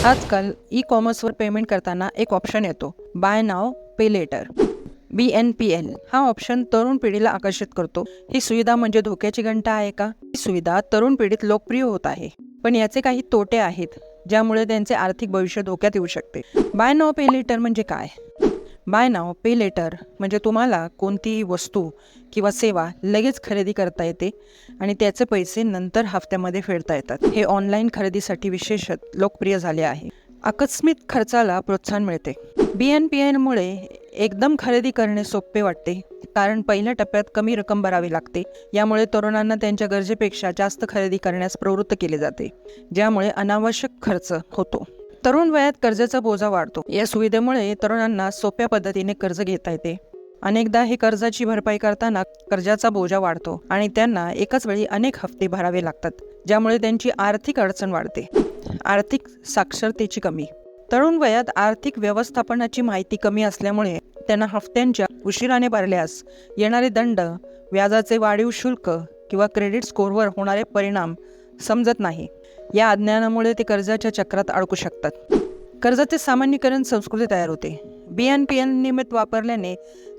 आजकाल ई-कॉमर्सवर पेमेंट करताना एक ऑप्शन येतो, बाय नाव पे लेटर. BNPL हा ऑप्शन तरुण पिढीला आकर्षित करतो. ही सुविधा म्हणजे धोक्याची घंटा आहे का? ही सुविधा तरुण पिढीत लोकप्रिय होत आहे, पण याचे काही तोटे आहेत ज्यामुळे त्यांचे आर्थिक भविष्य धोक्यात येऊ शकते. बाय नाव पे लेटर म्हणजे काय? बाय नाव पे लेटर म्हणजे तुम्हाला कोणतीही वस्तू किंवा सेवा लगेच खरेदी करता येते आणि त्याचे पैसे नंतर हप्त्यामध्ये फेडता येतात. हे ऑनलाईन खरेदीसाठी विशेषतः लोकप्रिय झाले आहे. आकस्मिक खर्चाला प्रोत्साहन मिळते. BNPL मुळे एकदम खरेदी करणे सोपे वाटते, कारण पहिल्या टप्प्यात कमी रक्कम भरावी लागते. यामुळे तरुणांना त्यांच्या गरजेपेक्षा जास्त खरेदी करण्यास प्रवृत्त केले जाते, ज्यामुळे अनावश्यक खर्च होतो. तरुण वयात कर्जाचा बोजा वाढतो. या सुविधेमुळे तरुणांना सोप्या पद्धतीने कर्ज घेता येते. अनेकदा हे कर्जाची भरपाई करताना कर्जाचा बोजा वाढतो आणि त्यांना एकाच वेळी अनेक हप्ते भरावे लागतात, ज्यामुळे त्यांची आर्थिक अडचण वाढते. आर्थिक साक्षरतेची कमी. तरुण वयात आर्थिक व्यवस्थापनाची माहिती कमी असल्यामुळे त्यांना हप्त्यांच्या उशिराने भरल्यास येणारे दंड, व्याजाचे वाढीव शुल्क किंवा क्रेडिट स्कोअरवर होणारे परिणाम समजत नाही. या अज्ञानामुळे ते कर्जाच्या चक्रात अडकू शकतात. कर्जाचे सामान्यीकरण संस्कृती तयार होते. BNPL नियमित वापरल्याने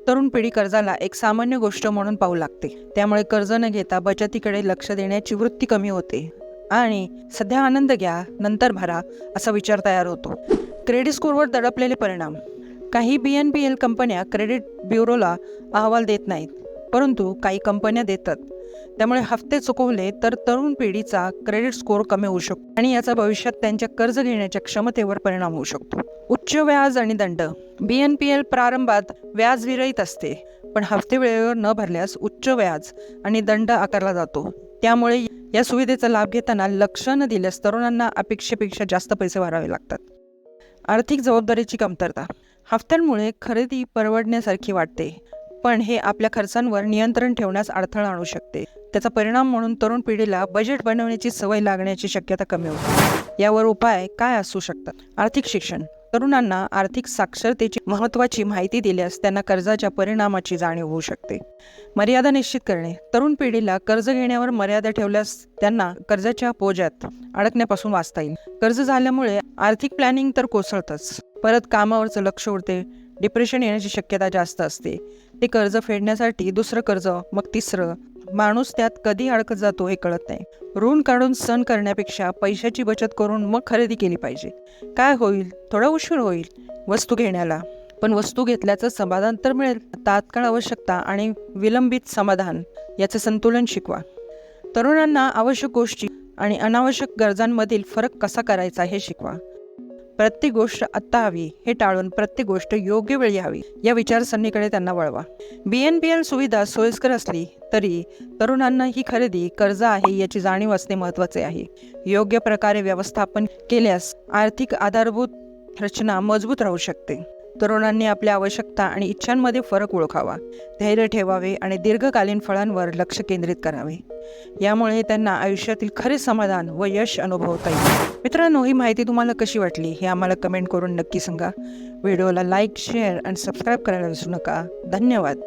तरुण पिढी कर्जाला एक सामान्य गोष्ट म्हणून पाहू लागते. त्यामुळे कर्ज न घेता बचतीकडे लक्ष देण्याची वृत्ती कमी होते आणि सध्या आनंद घ्या, नंतर भरा असा विचार तयार होतो. क्रेडिट स्कोअरवर दडपलेले परिणाम. काही BNPL कंपन्या क्रेडिट ब्युरोला अहवाल देत नाहीत, परंतु काही कंपन्या देतात. त्यामुळे हप्ते चुकवले तर तरुण पिढीचा क्रेडिट स्कोअर कमी होऊ शकतो आणि याचा भविष्यात त्यांच्या कर्ज घेण्याच्या क्षमतेवर परिणाम होऊ शकतो. उच्च व्याज आणि दंड. BNPL प्रारंभात व्याज विरहित असते, पण हप्ते वेळेवर न भरल्यास उच्च व्याज आणि दंड आकारला जातो. त्यामुळे या सुविधेचा लाभ घेताना लक्ष न दिल्यास तरुणांना अपेक्षेपेक्षा जास्त पैसे भरावे लागतात. आर्थिक जबाबदारीची कमतरता. हप्त्यांमुळे खरेदी परवडण्यासारखी वाटते, पण हे आपल्या खर्चांवर नियंत्रण ठेवण्यास अडथळा आणू शकते. त्याचा परिणाम म्हणून तरुण पिढीला बजेट बनवण्याची सवय लागण्याची शक्यता कमी होते. यावर उपाय काय असू शकतात? आर्थिक शिक्षण. तरुणांना आर्थिक साक्षरतेची महत्त्वाची माहिती दिल्यास त्यांना कर्जाच्या परिणामाची जाणीव होऊ शकते. मर्यादा निश्चित करणे. तरुण पिढीला कर्ज घेण्यावर मर्यादा ठेवल्यास त्यांना कर्जाच्या बोजात अडकण्यापासून वाचता येईल. कर्ज झाल्यामुळे आर्थिक प्लॅनिंग तर कोसळतच, परत कामावरचं लक्ष उडते, डिप्रेशन येण्याची शक्यता जास्त असते. ते कर्ज फेडण्यासाठी दुसरं कर्ज, मग तिसरं. माणूस त्यात कधी अडकत जातो हे कळत नाही. ऋण काढून सण करण्यापेक्षा पैशाची बचत करून मग खरेदी केली पाहिजे. काय होईल? थोडा उशीर होईल वस्तू घेण्याला, पण वस्तू घेतल्याचं समाधान तर मिळेल. तात्काळ आवश्यकता आणि विलंबित समाधान याचे संतुलन शिकवा. तरुणांना आवश्यक गोष्टी आणि अनावश्यक गरजांमधील फरक कसा करायचा हे शिकवा. प्रत्येक गोष्ट आत्ता हवी हे टाळून प्रत्येक गोष्ट योग्य वेळी हवी या विचारसरणीकडे त्यांना वळवा. BNPL सुविधा सोयीस्कर असली तरी तरुणांना ही खरेदी कर्ज आहे याची जाणीव असणे महत्त्वाचे आहे. योग्य प्रकारे व्यवस्थापन केल्यास आर्थिक आधारभूत रचना मजबूत राहू शकते. तरुणांनी आपल्या आवश्यकता आणि इच्छांमध्ये फरक ओळखावा, धैर्य ठेवावे आणि दीर्घकालीन फळांवर लक्ष केंद्रित करावे. यामुळे त्यांना आयुष्यातील खरे समाधान व यश अनुभवता येईल. मित्रांनो, ही माहिती तुम्हाला कशी वाटली हे आम्हाला कमेंट करून नक्की सांगा. व्हिडिओला लाईक, शेअर आणि सबस्क्राईब करायला विसरू नका. धन्यवाद.